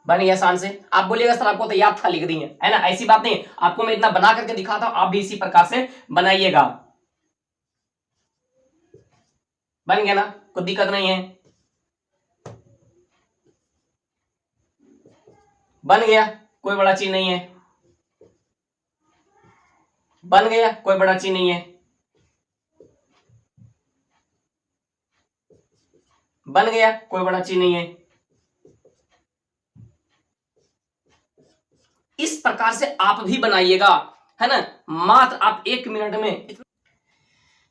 बन गया आसान से। आप बोलिएगा सर आपको तो याद था लिख दिए, है ना, ऐसी बात नहीं, आपको मैं इतना बना करके दिखाता हूं, आप भी इसी प्रकार से बनाइएगा। बन गया ना, कोई दिक्कत नहीं है। बन गया, कोई बड़ा चीज नहीं है। बन गया, कोई बड़ा चीज नहीं है। बन गया, कोई बड़ा चीज नहीं है। इस प्रकार से आप भी बनाइएगा, है ना, मात्र आप 1 मिनट में।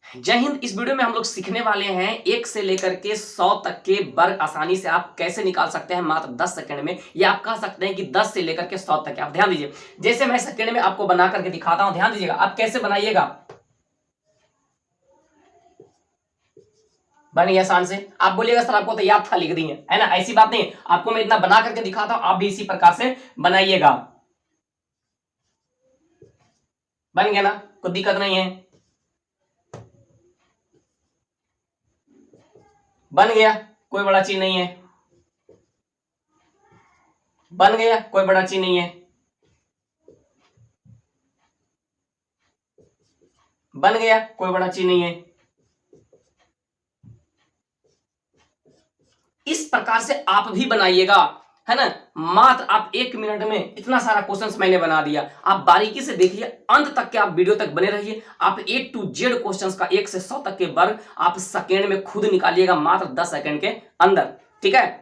जय हिंद। इस वीडियो में हम लोग सीखने वाले हैं 1 से लेकर के 100 तक के वर्ग आसानी से आप कैसे निकाल सकते हैं मात्र 10 सेकंड में, या आप कह सकते हैं कि 10 से लेकर के 100 तक। आप ध्यान दीजिए, जैसे मैं सेकंड में आपको बना करके दिखाता हूं, ध्यान दीजिएगा आप कैसे बनाइएगा। बन गया आसान से। आप बोलिएगा सर आपको तो याद था लिख दिए, है ना, ऐसी बात नहीं, आपको मैं इतना बना करके दिखाता हूं, आप भी इसी प्रकार से बनाइएगा। बन गया ना, कोई दिक्कत नहीं है। बन गया, कोई बड़ा चीज नहीं है। बन गया, कोई बड़ा चीज नहीं है। बन गया, कोई बड़ा चीज नहीं है। इस प्रकार से आप भी बनाइएगा, है ना, मात्र आप 1 मिनट में। इतना सारा क्वेश्चंस मैंने बना दिया, आप बारीकी से देखिए, अंत तक के आप वीडियो तक बने रहिए। आप A to Z क्वेश्चंस का 1 से 100 तक के वर्ग आप सेकेंड में खुद निकालिएगा, मात्र 10 सेकेंड के अंदर। ठीक है,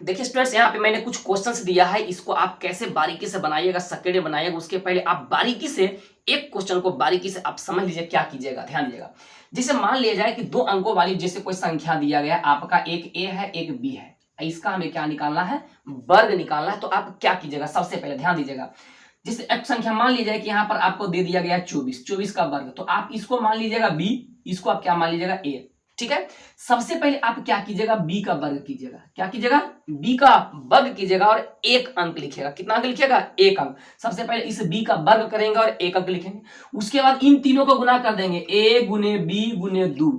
देखिए स्टूडेंट्स, यहाँ पे मैंने कुछ क्वेश्चंस दिया है, इसको आप कैसे बारीकी से बनाइएगा, सेकेंड में बनाइएगा। उसके पहले आप बारीकी से एक क्वेश्चन को बारीकी से आप समझ लीजिए क्या कीजिएगा। ध्यान दीजिएगा, जैसे मान लिया जाए कि 2 अंकों वाली जैसे कोई संख्या दिया गया है, आपका एक A है एक B है, इसका हमें क्या निकालना है, वर्ग निकालना है। तो आप क्या कीजिएगा, सबसे पहले ध्यान दीजिएगा, जैसे एक संख्या मान लीजिए कि यहाँ पर आपको दे दिया गया 24, 24 का वर्ग, तो आप इसको मान लीजिएगा B, इसको आप क्या मान लीजिएगा A। ठीक है, सबसे पहले आप क्या कीजिएगा, B का वर्ग कीजिएगा। क्या कीजिएगा, B का वर्ग कीजिएगा और 1 अंक लिखिएगा। कितना अंक लिखिएगा, 1 अंक। सबसे पहले इस B का वर्ग करेंगे और 1 अंक लिखेंगे। उसके बाद इन तीनों को गुना कर देंगे, A गुने B गुने 2,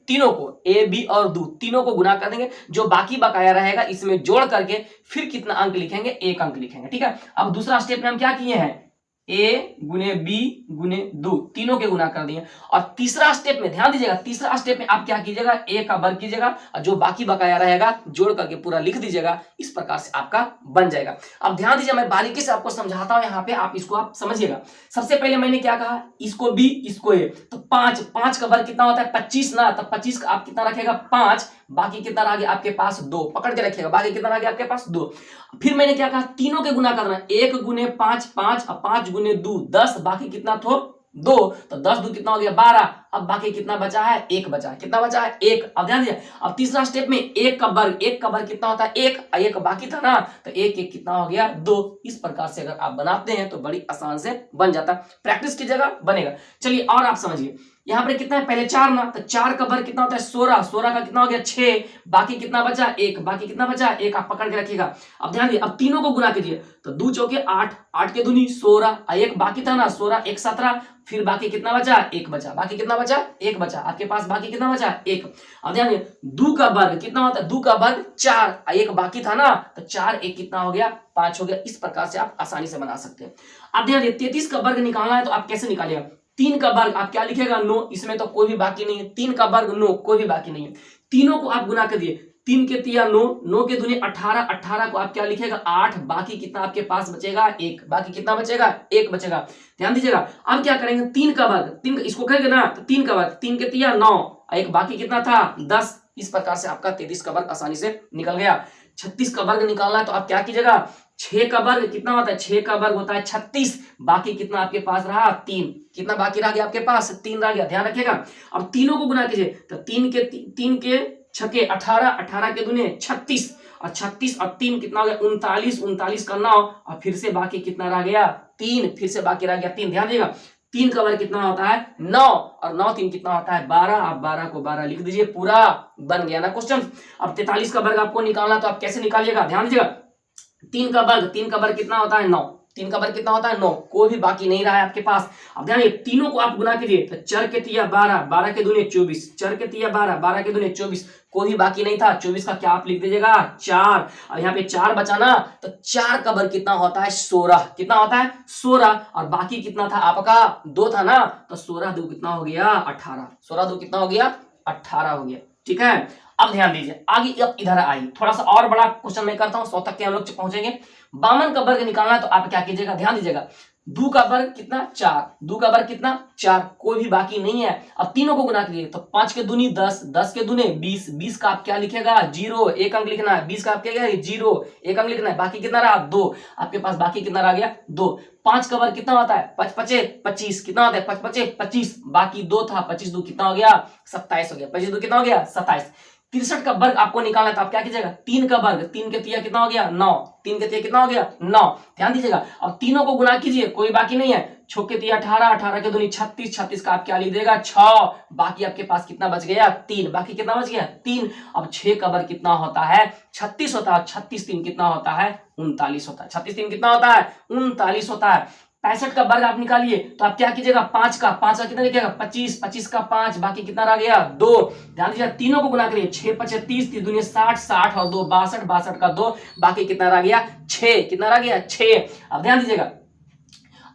तीनों को A B और 2 तीनों को गुना कर देंगे। जो बाकी बकाया रहेगा इसमें जोड़ करके फिर कितना अंक लिखेंगे, 1 अंक लिखेंगे। ठीक है, अब दूसरा स्टेप में हम क्या किए हैं, A गुने B गुने 2 तीनों के गुना कर दिए। और तीसरा स्टेप में ध्यान दीजिएगा, तीसरा स्टेप में आप क्या कीजिएगा, A का वर्ग कीजिएगा और जो बाकी बकाया रहेगा जोड़ करके पूरा लिख दीजिएगा। इस प्रकार से आपका बन जाएगा। अब ध्यान दीजिए, मैं बारीकी से आपको समझाता हूं, यहाँ पे आप इसको आप समझिएगा। सबसे पहले मैंने क्या कहा, इसको B इसको A, तो 5 का वर्ग कितना होता है, 25 ना, तो 25 का आप कितना रखेगा, 5, बाकी कितना रह गया आपके पास, 2, पकड़ के रखिएगा, बाकी कितना रह गया आपके पास, 2। फिर मैंने क्या कहा, तीनों के गुना करना, 1 गुने 5 5, और 5 गुने 2 10, बाकी कितना थो 2, तो 10 2 कितना हो गया 12। अब बाकी कितना बचा है, 1 बचा है। कितना बचा है, 1। अब ध्यान दीजिए, अब तीसरा स्टेप में 1 का वर्ग कितना होता है, 1 बाकी था ना, तो 1 1 कितना हो गया, 2। इस प्रकार से अगर आप बनाते हैं तो बड़ी आसान से बन जाता है, प्रैक्टिस की जगह बनेगा। चलिए और आप समझिए, यहाँ पर कितना है, पहले 4 ना, तो 4 का वर्ग कितना होता है, 16, 16 का कितना हो गया 6, बाकी कितना बचा 1, बाकी कितना बचा 1, आप पकड़ के रखिएगा। अब ध्यान दीजिए, अब तीनों को गुना कीजिए, तो 2 चौके 8, 8 के दूनी 16, 1 बाकी था ना, 16 1 17, फिर बाकी कितना बचा, 1 बचा, बाकी कितना बचा, 1 बचा, आपके पास बाकी कितना बचा, 1। अब ध्यान दीजिए, 2 का वर्ग कितना होता है, 2 का वर्ग 4, 1 बाकी था ना, तो 4 1 कितना हो गया, 5 हो गया। इस प्रकार से आप आसानी से बना सकते हैं। अब ध्यान दीजिए, 33 का वर्ग निकालना है, तो आप कैसे निकालिएगा, 3 का वर्ग आप क्या लिखेगा, 9, इसमें तो कोई भी बाकी नहीं है, 3 का वर्ग 9, कोई भी बाकी नहीं है। तीनों को आप गुना कर दिए, 3 के 3 9, 9 के दूनी 18, 18 को आप क्या लिखेगा 8, बाकी कितना आपके पास बचेगा 1, बाकी कितना बचेगा 1 बचेगा। ध्यान दीजिएगा, अब क्या करेंगे, 3 का वर्ग, 3 इसको करेंगे ना, तो 3 का वर्ग, 3 के 3 9, 1 बाकी कितना था 10। इस प्रकार से आपका 33 का वर्ग आसानी से निकल गया। 36 का वर्ग निकालना है, तो आप क्या कीजिएगा, 6 का वर्ग कितना होता है, 6 का वर्ग होता है 36, बाकी कितना आपके पास रहा 3, कितना बाकी रह गया आपके पास, 3 रह गया। ध्यान रखिएगा, अब तीनों को गुना कीजिए, तो 3 के 6 18, 18 के दूने 36, और 36 और 3 कितना हो गया 39, 39 का 9, और फिर से बाकी कितना रह गया 3, फिर से बाकी रह गया 3। ध्यान दीजिएगा, 3 का वर्ग कितना होता है 9, और 9 3 कितना होता है 12, आप 12 को 12 लिख दीजिए, पूरा बन गया ना क्वेश्चन। अब 43 का वर्ग आपको निकालना, तो आप कैसे निकालिएगा, ध्यान दीजिएगा, 3 का वर्ग कितना होता है 9, 3 का वर्ग कितना होता है 9, कोई भी बाकी नहीं रहा है आपके पास। अब ध्यान ये तीनों को आप गुना कीजिए तो 4 के तिया 12, 12 के दूनी 24, 4 के तिया 12, 12 के दूनी 24, कोई भी बाकी नहीं था। 24 का क्या आप लिख दीजिएगा 4। अब यहाँ पे 4 बचा ना, तो 4 का वर्ग कितना होता है 16, कितना होता है 16, और बाकी कितना था आपका 2 था ना, तो 16 2 कितना हो गया 18, 16 2 कितना हो गया 18 हो गया। ठीक है, अब ध्यान दीजिए आगे, अब इधर आई थोड़ा सा और बड़ा क्वेश्चन मैं करता हूं, 100 तक के हम लोग पहुंचेंगे। 52 का वर्ग निकालना है तो आप क्या कीजिएगा, ध्यान दीजिएगा, 2 का वर्ग कितना 4, 2 का वर्ग कितना 4, कोई भी बाकी नहीं है। अब तीनों को गुना कीजिए तो 5 के दूनी 10, 10 के दूने 20, 20 का आप क्या लिखेगा 0, एक अंक लिखना है, 20 का आप क्या 0, एक अंक लिखना है, बाकी कितना रहा 2, आपके पास बाकी कितना रह गया 2। 5 का वर्ग कितना होता है 5 पचे 25, कितना होता है 5 पचे 25, बाकी 2 था, 25 2 कितना हो गया 27 हो गया, 25 2 कितना हो गया 27। 63 का वर्ग आपको निकालना है तो आप क्या कीजिएगा, 3 का वर्ग, 3 के तिया कितना हो गया 9, 3 के तिया कितना हो गया 9, ध्यान दीजिएगा। अब तीनों को गुना कीजिए, कोई बाकी नहीं है, 6 के तिया 18, 18 के दूनी 36, 36 का आप क्या लिख देगा 6, बाकी आपके पास कितना बच गया 3, बाकी कितना बच गया 3। अब 6 का वर्ग कितना होता है 36 होता है, 36 3 कितना होता है 39 होता है, 36 3 कितना होता है 39 होता है। 65 का वर्ग आप निकालिए तो आप क्या कीजिएगा 5 का कितना लिखिएगा 25, 25 का 5, बाकी कितना रह गया 2। ध्यान दीजिए तीनों को गुना करिए, 6 5 30, 3 दूनी 60, 60 और 2 62, 62 का 2, बाकी कितना रह गया 6, कितना रह गया 6। अब ध्यान दीजिएगा,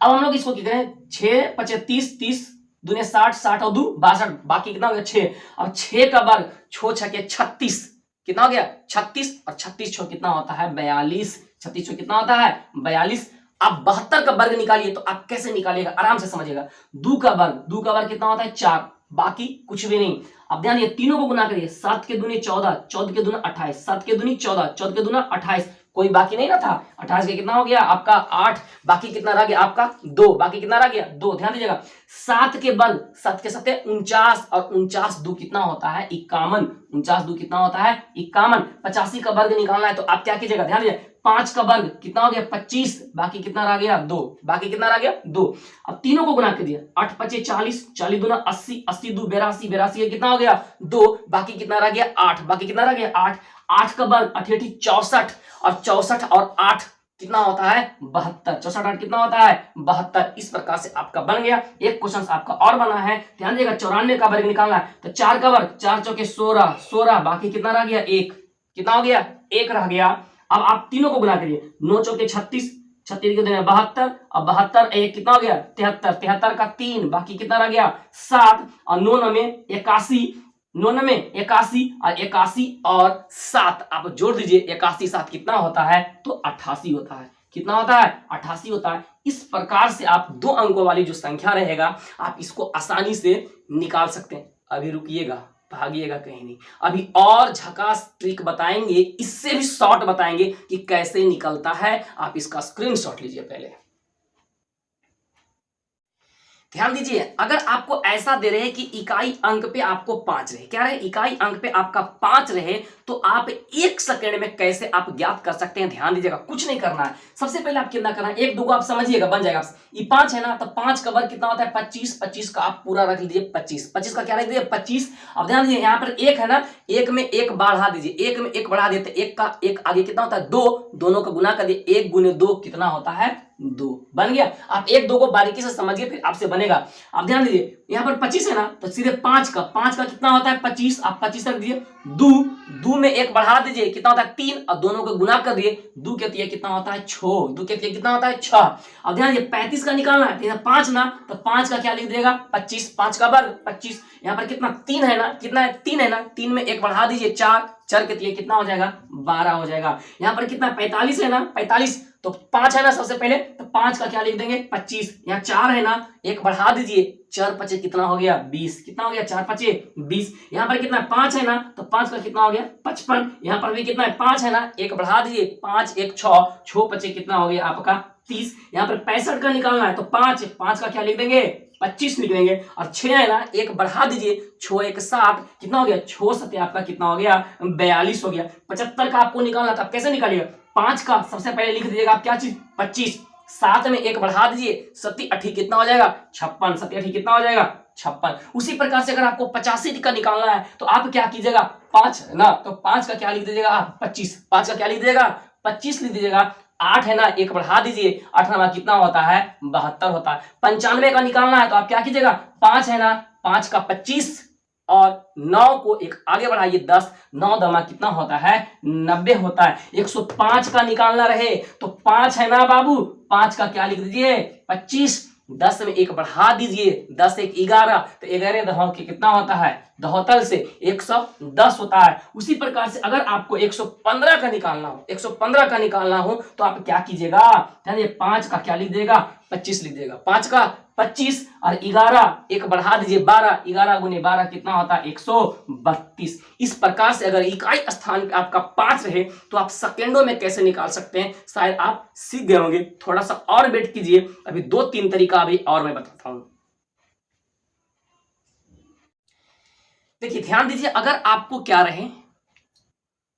अब हम लोग इसको क्या करें, 6 5 30, 30 दूनी 60, 60 और 2 62, बाकी कितना हो गया 6। अब 6 का वर्ग 6 6 के 36, कितना हो गया 36, और 36 6 कितना होता है 42, 36 6 कितना होता है 42। आप 72 का वर्ग निकालिए तो आप कैसे निकालिएगा आराम से समझिएगा, 2 का वर्ग कितना होता है 4, बाकी कुछ भी नहीं। अब ध्यान ये तीनों को गुना करिए, 7 के दूनी 14, 14 के दूना 28, 7 के दूनी 14, 14 के दूना 28, कोई बाकी नहीं ना था, 28 के कितना हो गया आपका 8, बाकी कितना रह गया आपका 2, बाकी कितना रह गया 2। ध्यान दीजिएगा 7 के वर्ग, 7 के 7 49, और 49 2 कितना होता है 51, 49 2 कितना होता है 51। 85 का वर्ग निकालना है तो आप क्या कीजिएगा, ध्यान दीजिए 5 का वर्ग कितना हो गया 25, बाकी कितना रह गया 2, बाकी कितना रह गया 2। अब तीनों को गुना कीजिए, 8 5 40, 40 दूना 80, 80 2 82, 82 कितना हो गया 2, बाकी कितना रह गया 8, बाकी कितना रह गया 8। 8 का वर्ग 8 8 64, और 64 और 8 कितना होता है 72, 64 8 कितना होता है 72। इस प्रकार से आपका बन गया। एक क्वेश्चन आपका और बना है, ध्यान दिएगा 94 का वर्ग निकालना है तो 4 का वर्ग 4 चौके 16, 16, बाकी कितना रह गया 1, कितना हो गया 1 रह गया। अब आप तीनों को गुना करिए, 9 चौके 36, 36 के दिन 72, और 72 एक कितना हो गया 73, 73 का 3, बाकी कितना रह गया 7, और 9 में 81, 9 में 81, और 81 और 7 आप जोड़ दीजिए, 81 7 कितना होता है तो 88 होता है, कितना होता है 88 होता है। इस प्रकार से आप 2 अंकों वाली जो संख्या रहेगा आप इसको आसानी से निकाल सकते हैं। अभी रुकिएगा, भागिएगा कहीं नहीं, अभी और झकास ट्रिक बताएंगे, इससे भी शॉर्ट बताएंगे कि कैसे निकलता है। आप इसका स्क्रीनशॉट लीजिए पहले, ध्यान दीजिए। अगर आपको ऐसा दे रहे कि इकाई अंक पे आपको 5 रहे, क्या रहे इकाई अंक पे आपका 5 रहे, तो आप 1 सेकंड में कैसे आप ज्ञात कर सकते हैं। ध्यान दीजिएगा, कुछ नहीं करना है, सबसे पहले आप कितना करना है, 1 2 को आप समझिएगा बन जाएगा। ये 5 है ना, तो 5 का वर्ग कितना होता है 25, 25 का आप पूरा रख लीजिए 25, 25 का क्या रख दीजिए 25। अब ध्यान दीजिए यहाँ पर 1 है ना, 1 में 1 बढ़ा दीजिए, 1 में 1 बढ़ा दिए तो 1 का 1 आगे कितना होता है 2, दोनों का गुना कर दिए, 1 गुने 2 कितना होता है 2, बन गया। आप 1 2 को बारीकी से समझिए फिर आपसे बनेगा। अब ध्यान दीजिए यहाँ पर 25 है ना, तो सीधे 5 का कितना होता है 25, आप 25 रख दीजिए, 2 में 1 बढ़ा दीजिए कितना होता है 3, और दोनों को गुना कर दिए, 2 के 3 कितना होता है 6, 2 के 3 कितना होता है 6। अब ध्यान दीजिए 35 का निकालना है, 5 ना, तो 5 का क्या लिख देगा 25, 5 का वर्ग 25। यहाँ पर कितना 3 है ना, कितना है 3 है ना, 3 में 1 बढ़ा दीजिए 4, 4 के 3 कितना हो जाएगा 12 हो जाएगा। यहाँ पर कितना 45 है ना, 45, तो 5 है ना सबसे पहले, तो 5 का क्या लिख देंगे 25, यहाँ 4 है ना, 1 बढ़ा दीजिए, 4 5 कितना हो गया 20, कितना हो गया 4 5 20। यहाँ पर कितना 5 है ना, तो 5 का कितना हो गया 55, यहाँ पर भी कितना है 5 है ना, 1 बढ़ा दीजिए, 5 1 6, 6 5 कितना हो गया आपका 30। यहाँ पर 65 का निकालना है तो 5 का क्या लिख देंगे 25 लिख देंगे, और 6 है ना, 1 बढ़ा दीजिए, 6 1 7 कितना हो गया 6 7 आपका कितना हो गया 42 हो गया। 75 का आपको निकालना था, कैसे निकालिएगा, 5 का सबसे पहले लिख दीजिएगा आप क्या चीज 25, 7 में 1 बढ़ा दीजिए, 7 8 कितना हो जाएगा 56, 7 8 कितना हो जाएगा 56। उसी प्रकार से अगर आपको 85 का निकालना है तो आप क्या कीजिएगा 5 है ना, तो 5 का क्या लिख दीजिएगा आप 25, 5 का क्या लिख दीजिएगा 25 लिख दीजिएगा। 8 है ना, एक बढ़ा दीजिए, 8 नमा कितना होता है 72 होता है। 95 का निकालना है तो आप क्या कीजिएगा, 5 है ना, 5 का 25 और 9 को एक आगे बढ़ाइए 10, 9 दमा कितना होता है 90 होता है। 105 का निकालना रहे तो 5 है ना बाबू, 5 का क्या लिख दीजिए 25, 10 में एक बढ़ा दीजिए, 10 एक 11, तो 11 दहाओं के कितना होता है 72 से 110 होता है। उसी प्रकार से अगर आपको 115 का निकालना हो, 115 का निकालना हो तो आप क्या कीजिएगा, 5 का क्या लिख देगा 25 लिख देगा, 5 का 25 और 11 एक बढ़ा दीजिए 12, 11 गुने 12 कितना होता है 132। इस प्रकार से अगर इकाई स्थान पे आपका 5 रहे तो आप सेकेंडों में कैसे निकाल सकते हैं, शायद आप सीख गए होंगे। थोड़ा सा और वेट कीजिए, अभी 2-3 तरीका अभी और मैं बताता हूं। देखिए ध्यान दीजिए, अगर आपको क्या रहे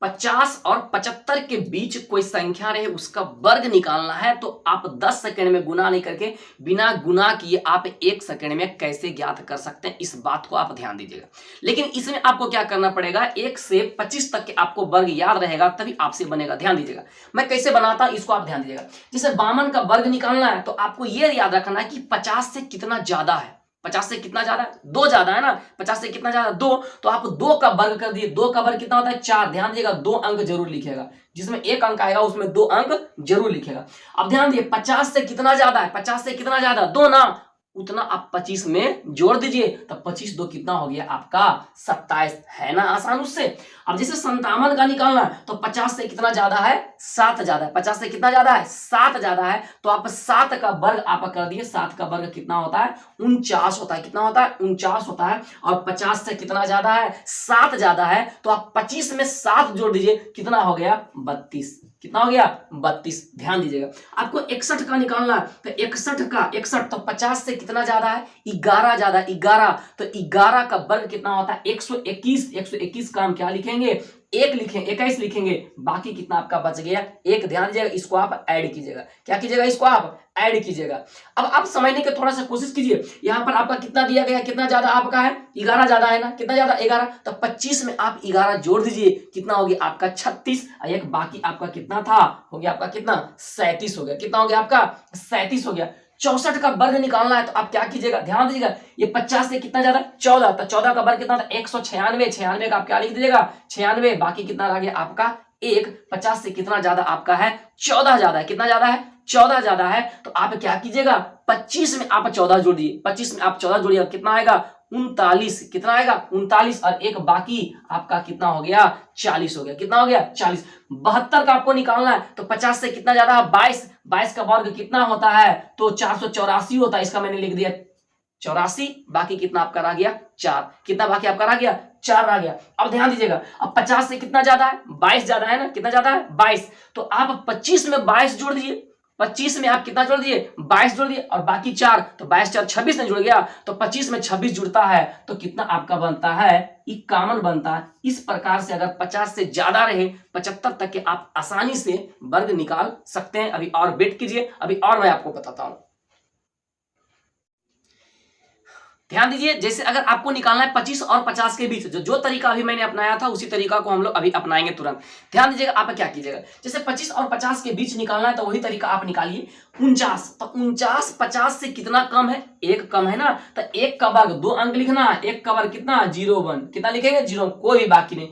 50 और 75 के बीच कोई संख्या रहे, उसका वर्ग निकालना है तो आप 10 सेकंड में गुना नहीं करके बिना गुना किए आप 1 सेकंड में कैसे ज्ञात कर सकते हैं, इस बात को आप ध्यान दीजिएगा। लेकिन इसमें आपको क्या करना पड़ेगा, 1 से 25 तक के आपको वर्ग याद रहेगा तभी आपसे बनेगा। ध्यान दीजिएगा मैं कैसे बनाता हूं, इसको आप ध्यान दीजिएगा। जैसे 52 का वर्ग निकालना है तो आपको यह याद रखना है कि 50 से कितना ज्यादा है, 50 से कितना ज्यादा है 2 ज्यादा है ना, 50 से कितना ज्यादा 2, तो आप 2 का वर्ग कर दिए, 2 का वर्ग कितना होता है 4। ध्यान दीजिएगा 2 अंक जरूर लिखेगा, जिसमें 1 अंक आएगा उसमें 2 अंक जरूर लिखेगा। अब ध्यान दिए 50 से कितना ज्यादा है, 50 से कितना ज्यादा 2 ना, उतना आप 25 में जोड़ दीजिए, तब 25 2 कितना हो गया आपका 27, है ना आसान उससे। अब जैसे 57 का निकालना है तो 50 से कितना ज्यादा है 7 ज्यादा है, 50 से कितना ज्यादा है 7 ज्यादा है, तो आप 7 का वर्ग आप कर दिए, 7 का वर्ग कितना होता है 49 होता है, कितना होता है 49 होता है। और 50 से कितना ज्यादा है 7 ज्यादा है, तो आप 25 में 7 जोड़ दीजिए, कितना हो गया 32, कितना हो गया 32। ध्यान दीजिएगा आपको 61 का निकालना है तो 61 का 61 तो 50 से कितना ज्यादा है 11 ज्यादा, 11 तो 11 का वर्ग कितना होता है 121, 121 का हम क्या लिखेंगे 1 लिखेंगे, 21 लिखेंगे, बाकी कितना आपका बच गया 1। ध्यान दीजिएगा इसको आप ऐड कीजिएगा, क्या कीजिएगा इसको आप ऐड कीजिएगा। अब आप समझने की थोड़ा सा कोशिश कीजिए, यहां पर आपका कितना दिया गया, कितना ज्यादा आपका है 11 ज्यादा है ना, कितना ज्यादा 11, तो 25 में आप 11 जोड़ दीजिए, कितना हो गया आपका 36, और एक बाकी आपका कितना था हो गया आपका कितना 37 हो गया, कितना हो गया आपका 37 हो गया। 64 का वर्ग निकालना है तो आप क्या कीजिएगा, ध्यान दीजिएगा ये 50 से कितना ज्यादा 14, तो 14 का वर्ग कितना था 196, 96 का आप क्या लिख दीजिएगा 96, बाकी कितना रह गया आपका 1। 50 से कितना ज्यादा आपका है 14 ज्यादा है, कितना ज्यादा है 14 ज्यादा है, तो आप क्या कीजिएगा 25 में आप 14 जोड़ दिए, 25 में आप 14 जोड़िएगा, कितना आएगा 39, कितना आएगा 39, और एक बाकी आपका कितना हो गया 40 हो गया, कितना हो गया 40। 72 का आपको निकालना है तो 50 से कितना ज्यादा 22, 22 का वर्ग कितना होता है तो 484 होता है, इसका मैंने लिख दिया 84, बाकी कितना आपका रह गया 4, कितना बाकी आपका रह गया 4 रह गया। अब ध्यान दीजिएगा अब 50 से कितना ज्यादा है 22 ज्यादा है ना, कितना ज्यादा है 22, तो आप 25 में 22 जोड़ दीजिए, 25 में आप कितना जोड़ दिए 22 जोड़ दिए, और बाकी 4, तो 22 4 26 में जुड़ गया, तो 25 में 26 जुड़ता है तो कितना आपका बनता है 51 बनता है। इस प्रकार से अगर 50 से ज्यादा रहे 75 तक के आप आसानी से वर्ग निकाल सकते हैं। अभी और वेट कीजिए, अभी और मैं आपको बताता हूं। ध्यान दीजिए जैसे अगर आपको निकालना है 25 और 50 के बीच, जो तरीका अभी मैंने अपनाया था उसी तरीका को हम लोग अभी अपनाएंगे तुरंत। ध्यान दीजिएगा आप क्या कीजिएगा, जैसे 25 और 50 के बीच निकालना है तो वही तरीका आप निकालिए 49, तो 49 50 से कितना कम है 1 कम है ना, तो 1 का वर्ग 2 अंक लिखना, 1 का वर्ग कितना 01, कितना लिखेंगे 0, कोई भी बाकी नहीं।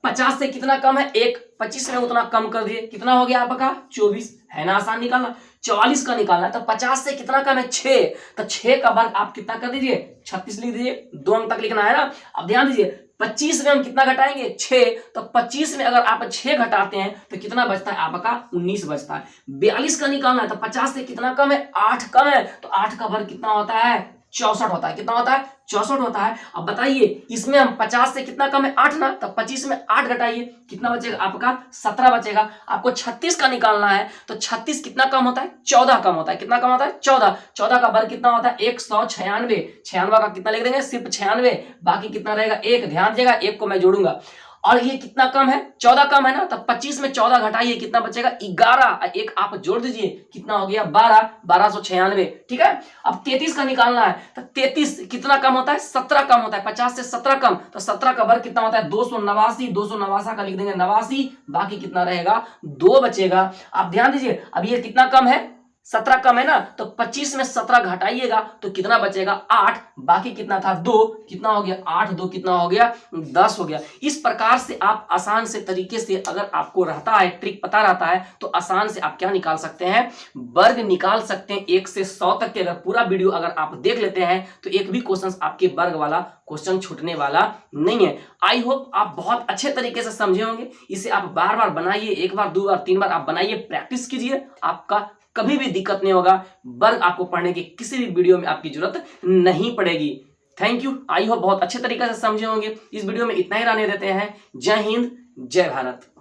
50 से कितना कम है 1, 25 में उतना कम कर दिए, कितना हो गया आपका 24, है ना आसान निकालना। 44 का निकालना है तो 50 से कितना कम है 6, तो 6 का वर्ग आप कितना कर दीजिए 36 लिख दीजिए, 2 अंक तक लिखना है ना। अब ध्यान दीजिए 25 में हम कितना घटाएंगे 6, तो 25 में अगर आप 6 घटाते हैं तो कितना बचता है आपका 19 बचता है। 42 का निकालना है तो 50 से कितना कम है 8 कम है, तो 8 का वर्ग कितना होता है 64 होता है, कितना होता है 64 होता है। अब बताइए इसमें हम 50 से कितना कम है 8 ना, तो 25 में 8 घटाइए, कितना बचेगा आपका 17 बचेगा। आपको 36 का निकालना है तो 36 कितना कम होता है 14 कम होता है, कितना कम होता है 14, 14 का वर्ग कितना होता है 196, 96 का कितना लिख देंगे सिर्फ 96, बाकी कितना रहेगा 1। ध्यान दीजिएगा 1 को मैं जोड़ूंगा। और ये कितना कम है, 14 कम है ना, तब 25 में 14 घटाइए कितना बचेगा, 11, एक आप जोड़ दीजिए कितना हो गया, 12, 1296, ठीक है। अब 33 का निकालना है, तो 33 कितना कम होता है, 17 कम होता है, 50 से 17 कम, तो 17 का वर्ग कितना होता है, 289, 289 का लिख देंगे 89, बाकी कितना रहेगा, 2 बचेगा। आप ध्यान दीजिए, अब ये कितना कम है, 17 कम है ना, तो 25 में 17 घटाइएगा तो कितना बचेगा, 8, बाकी कितना था, 2, कितना हो गया, 8, 2 कितना हो गया, 10 हो गया। इस प्रकार से आप आसान से तरीके से, अगर आपको रहता है, ट्रिक पता रहता है, तो आसान से आप क्या निकाल सकते हैं, वर्ग निकाल सकते हैं 1 से 100 तक के। अगर पूरा वीडियो अगर आप देख लेते हैं तो एक भी क्वेश्चन आपके वर्ग वाला क्वेश्चन छूटने वाला नहीं है। आई होप आप बहुत अच्छे तरीके से समझे होंगे। इसे आप बार बार बनाइए, 1 बार 2 बार 3 बार आप बनाइए, प्रैक्टिस कीजिए, आपका कभी भी दिक्कत नहीं होगा। वर्ग आपको पढ़ने की किसी भी वीडियो में आपकी जरूरत नहीं पड़ेगी। थैंक यू, आई होप बहुत अच्छे तरीके से समझे होंगे। इस वीडियो में इतना ही रहने देते हैं। जय हिंद, जय भारत।